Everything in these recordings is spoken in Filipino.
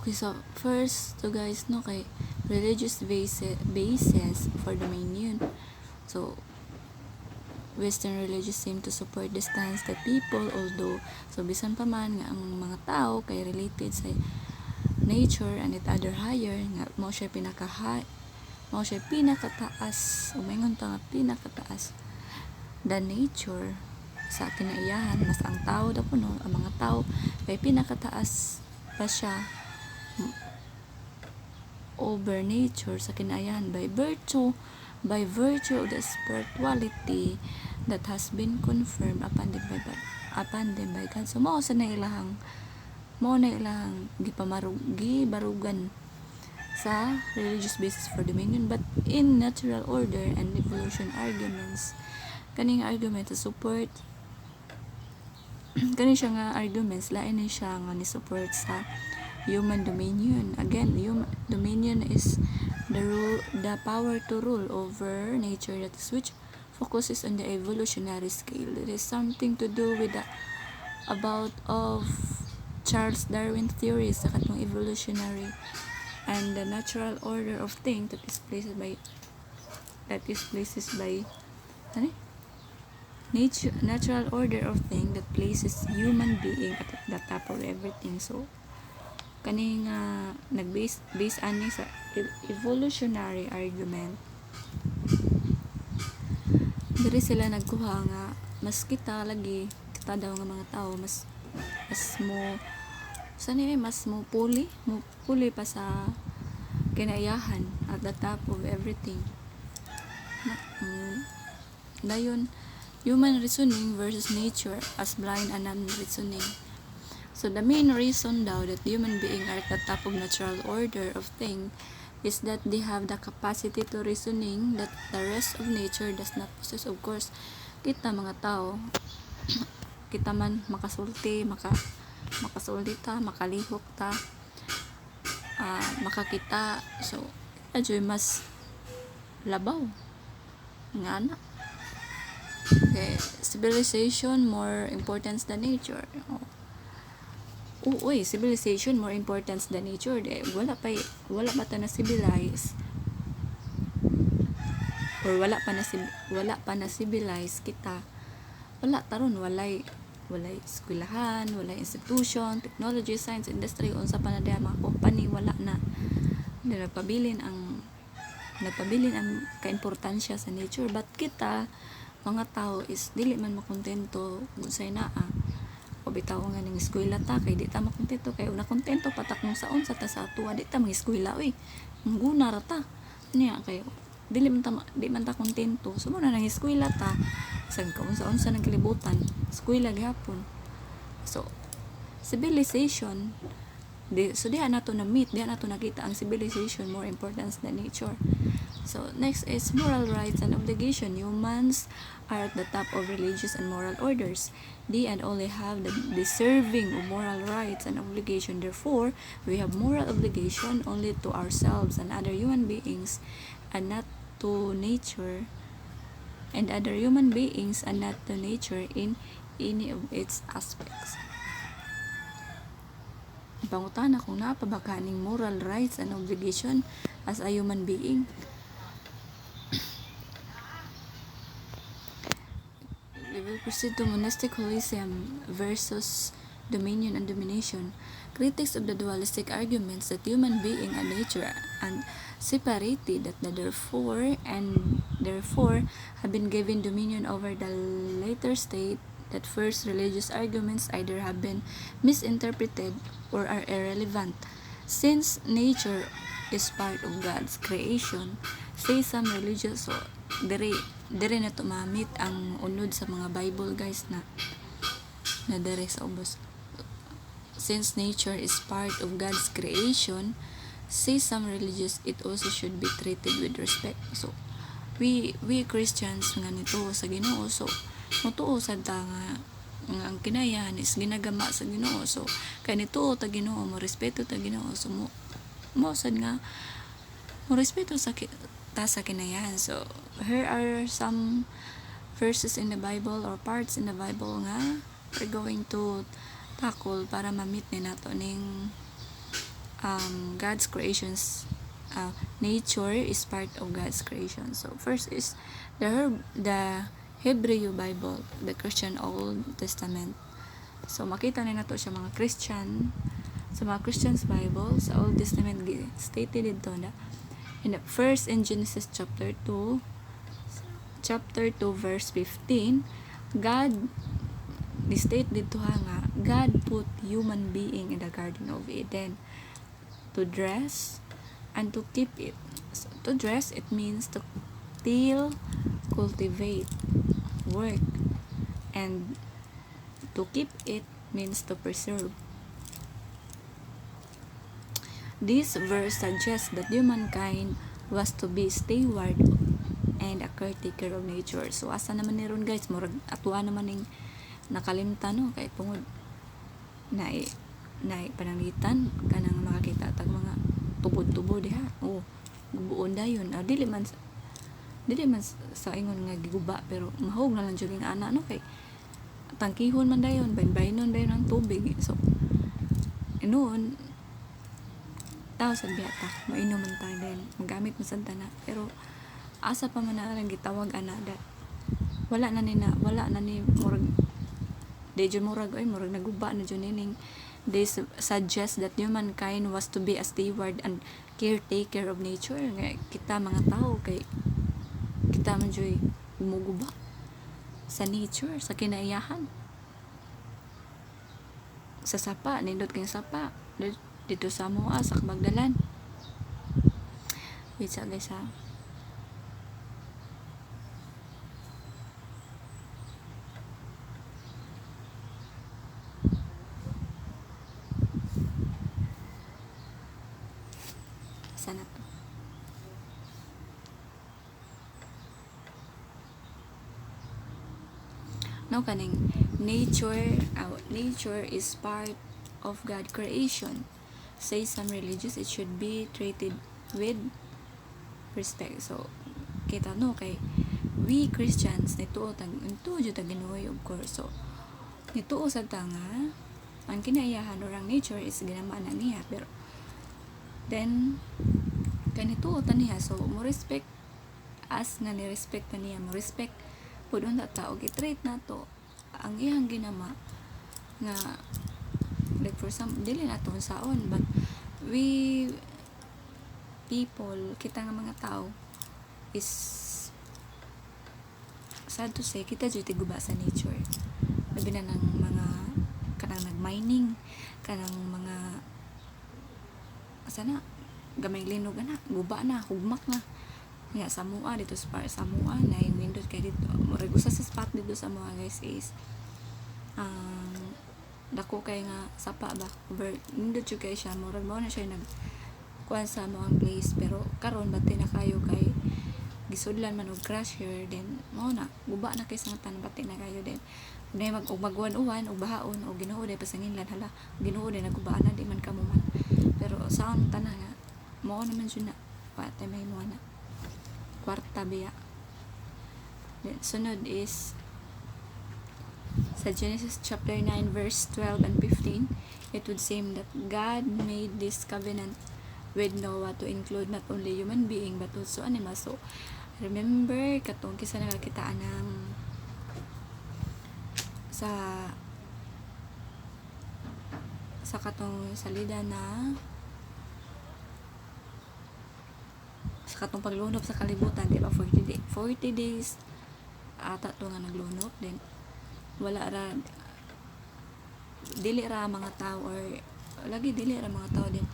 Okay, so first to guys, no, kay religious basis for dominion. So Western religions seem to support the stance that people, although so bisan pa man nga ang mga tao kay related sa nature and it other higher nga mao siya pinakataas o maingon ta nga pinakataas the nature sa kinaiyahan mas ang tao da kuno ang mga tao kay pinakataas pa siya over nature sa kinaiyahan by virtue of the spirituality that has been confirmed upon them by God. So mao sa ilahang gibarugan sa religious basis for dominion, but in natural order and evolution arguments kaning argument to support kani siya nga arguments lain ni siya nga ni support sa human dominion. Again, human dominion is the power to rule over nature, that is which focuses on the evolutionary scale. It is something to do with the about of Charles Darwin theory sa katong evolutionary and the natural order of things that is placed by natural order of things that places human being at the top of everything. So kaning nag-base ani sa evolutionary argument, diri sila nagkuha nga mas kita daw nga mga tao mas mo puli pa sa kinaiyahan at the top of everything. Dayon human reasoning versus nature as blind and non-reasoning. So the main reason daw that human beings are at the top of natural order of things is that they have the capacity to reasoning that the rest of nature does not possess. Of course, kita mga tao, kita man makasulti, makasulita, makalihok ta, makakita. So, adyoy mas labaw. Nga na. Okay, civilization more importance than nature. Civilization more importance than nature. Wala pa ta na civilize or wala pa na civilize kita. Wala taron walay eskwelahan, walay institution, technology, science, industry, unsa pa na diha mga company, wala na. Nagpabilin ang kaimportansya sa nature, but kita mga tao is dili man makontento unsay naa o bitaw nga ning eskwela ta kay di ta makontento kay una kontento patak nung saon sa ta sa atuwa di ta mag-eskwela mangguna ra ta niya kay di man ta kontento so mo na nang eskwela ta sang kaunsa-unsa nang kalibutan eskwela gihapon. So civilization di nato na meet, di nato nakita ang civilization more importance than nature. So next is moral rights and obligation. Humans are at the top of religious and moral orders. They and only have the deserving of moral rights and obligation. Therefore, we have moral obligation only to ourselves and other human beings, and not to nature, and other human beings, and not to nature in any of its aspects. Pangutana kung napabakaning moral rights and obligation as a human being. We will proceed to monastic holism versus dominion and domination. Critics of the dualistic arguments that human being and nature and separated, that therefore have been given dominion over the later state, that first religious arguments either have been misinterpreted or are irrelevant, since nature is part of God's creation. Say some religious, so diri na tumamit ang unod sa mga Bible guys na diri sa ubos. Since nature is part of God's creation, say some religious, it also should be treated with respect. So we Christians nga nito sa Ginoo, so mutuo sad ta nga ang kinayan is ginagama sa Ginoo. So kay nito ta Ginoo, mo respeto ta Ginoo, so mo sad nga mo respeto sa kinayan. So here are some verses in the Bible or parts in the Bible nga we're going to tackle para ma-meet ni nato ning God's creations. Nature is part of God's creation. So first is the Hebrew Bible, the Christian Old Testament. So makita na nato siya mga Christian, sa mga Christian's Bible sa Old Testament stated dito na first in Genesis chapter 2 verse 15, God state dito nga God put human being in the Garden of Eden to dress and to keep it. So, to dress, it means to till, cultivate, work, and to keep it means to preserve. This verse suggests that humankind was to be steward and a caretaker of nature. So asa naman ni ron guys, murag atwa naman ning nakalimtan no kay tungod na pananglitan kanang makakita tag mga tubod-tubod diha. Gubuon dayon. Dili man sa ingon nga giguba pero mahog na lang jud ning ana no kay tangkihon man dayon, bayn-baynon dayon ang tubig. So noon tao sa biyata, mainom man tayo din, magamit mo sa na, pero asa pa man na lang gitawag ana that wala na ni murag dejo murag naguba na jud ning. They suggest that humankind was to be a steward and caretaker of nature. Nga kita mga tao kay kita man jud gumuguba sa nature, sa kinaiyahan, sa sapa, nindot kay sapa dito sa Moa, sa Magdalan. Wait sa guys ha. Sana to. No kaning nature is part of God creation. Say some religious, it should be treated with respect. So kita no kay we Christians nituo jud ta Ginoo of course. So nituo sa tanga ang kinaiyahan orang nature is ginama na niya, pero then kanito ta niya, so mo respect as nga ni respect ta niya, mo respect pud unta tao gi-treat nato ang iyang ginama nga like for some dili nato saon, but we people, kita nga mga tao is sad to say, kita jud tiguba sa nature. Labi na ng mga kanang nag-mining, kanang mga sana gamay linog na, guba na, hugmak na. Nga sa Moa dito sa Moa na yung windows kay dito. Murag usa sa spot dito sa Moa guys is dako kay nga sapa ba nindot jud kay siya, murag mo na siya nag kuan sa mo ang place, pero karon bati na kayo kay gisudlan man og crusher, then mo na guba na kay sangtan, bati na kayo din nay magwan-uwan og bahaon o Ginoo day pasanginlan, hala Ginoo day nagubaan na di man kamo man, pero sa ang tanan nga mo naman jud na pati may mo na kwarta biya. Then sunod is sa Genesis chapter 9 verse 12 and 15, it would seem that God made this covenant with Noah to include not only human being but also animals. So remember katong kisa nakakitaan ng sa katong salida na sa katong paglunop sa kalibutan, di ba, 40 days ata to nga naglunop, then wala ra dili ra mga tao, or lagi dili ra mga tao din,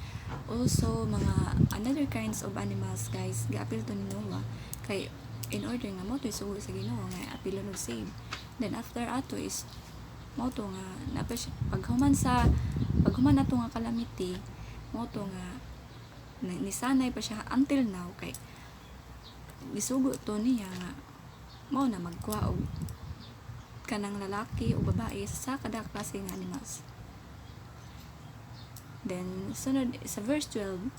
also mga another kinds of animals guys giapil to ni Noah kay in order nga mo to isugo sa Ginoo nga apil og save. Then after ato is mo to nga paghuman nato nga calamity, mo to nga nisanay pa siya until now kay gisugo to niya nga mo na magkuha og kanang lalaki o babae sa kada klase ng animals. Then sunod sa verse 12,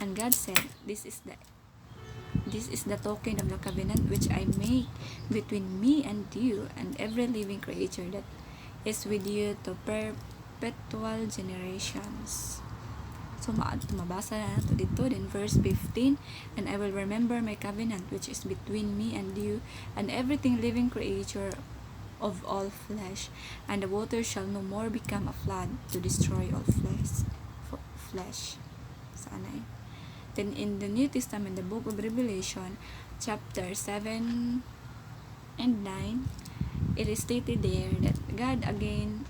and God said, this is the token of the covenant which I make between me and you and every living creature that is with you to perpetual generations. So mabasa na nato dito. Then verse 15, and I will remember my covenant which is between me and you and everything living creature of all flesh, and the water shall no more become a flood to destroy all flesh. Sana eh. Then in the New Testament, the book of Revelation, chapter 7 and 9, it is stated there that God again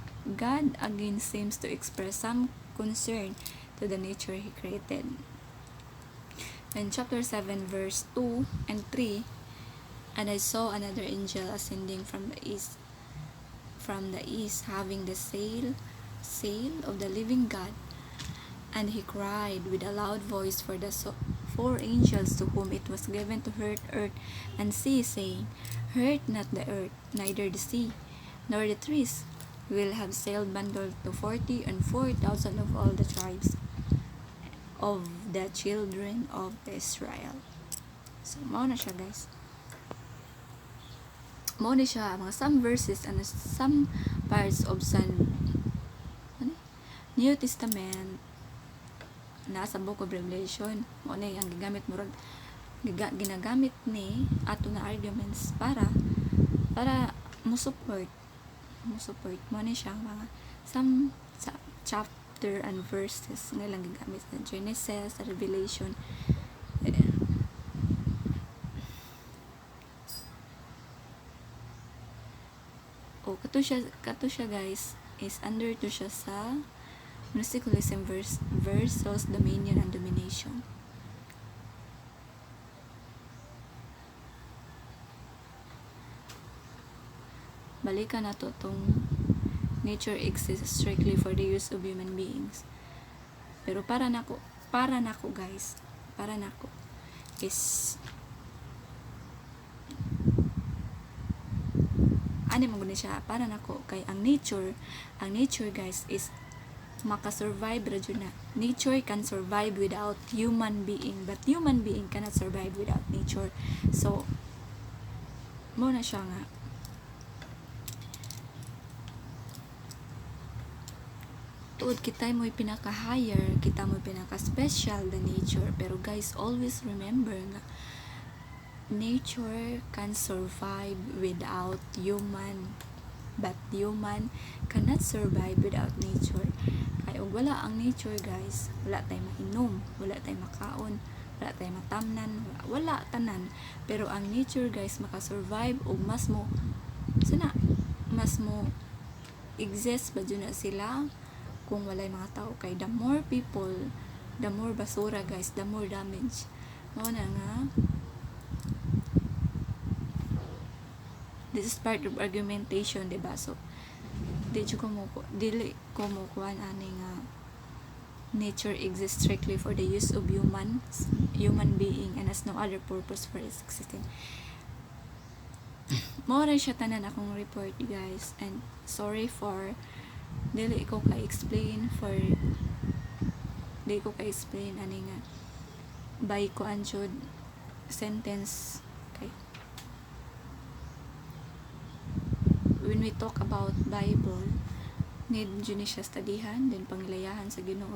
seems to express some concern to the nature He created. In chapter 7, verse 2 and 3, and I saw another angel ascending from the east, having the sail of the living God, and he cried with a loud voice for the four angels to whom it was given to hurt earth and sea, saying, Hurt not the earth, neither the sea, nor the trees. We will have sailed bundled to 40 and 4,000 of all the tribes of the children of Israel. So, mao na siya, guys. Mao ni siya mga some verses and some parts of New Testament nasa book of Revelation. Mao na ang ginagamit ni ato na arguments para mo support mo ni siya mga some chapter and verses nga lang gigamit sa Genesis, sa Revelation. Kato siya guys is under to siya sa monotheism versus dominion and domination. Balikan na to tong nature exists strictly for the use of human beings. Pero para nako guys, is ano mo gani siya para nako kay ang nature guys is makasurvive ra jud na. Nature can survive without human being, but human being cannot survive without nature. So mo na siya nga tuod kita mo pinaka-higher, kita mo pinaka-special the nature. Pero guys, always remember nga nature can survive without human, but human cannot survive without nature. Kaya wala ang nature guys, wala tayong mainom, wala tayong makaon, wala tayong matamnan, wala tanan. Pero ang nature guys makasurvive o mas mo exist ba dyan na sila kung walay mga tao. Kay the more people, the more basura guys, the more damage. Mao na nga this is part of argumentation, diba? So dili ko mo kuan ani nga nature exists strictly for the use of human being and has no other purpose for its existence. Mao ra siya tanan akong report guys, and sorry for dili ko ka-explain ani nga by ko anjud sentence. Okay, when we talk about Bible, need jud ni siya studyhan, then panglayahan sa Ginoo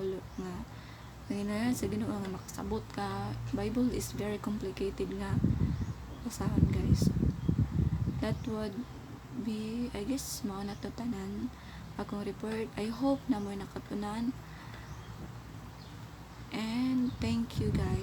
nga makasabot ka. Bible is very complicated nga basahon guys. That would be, I guess, mao na to tanan akong report. I hope na mo nakatunan, and thank you guys.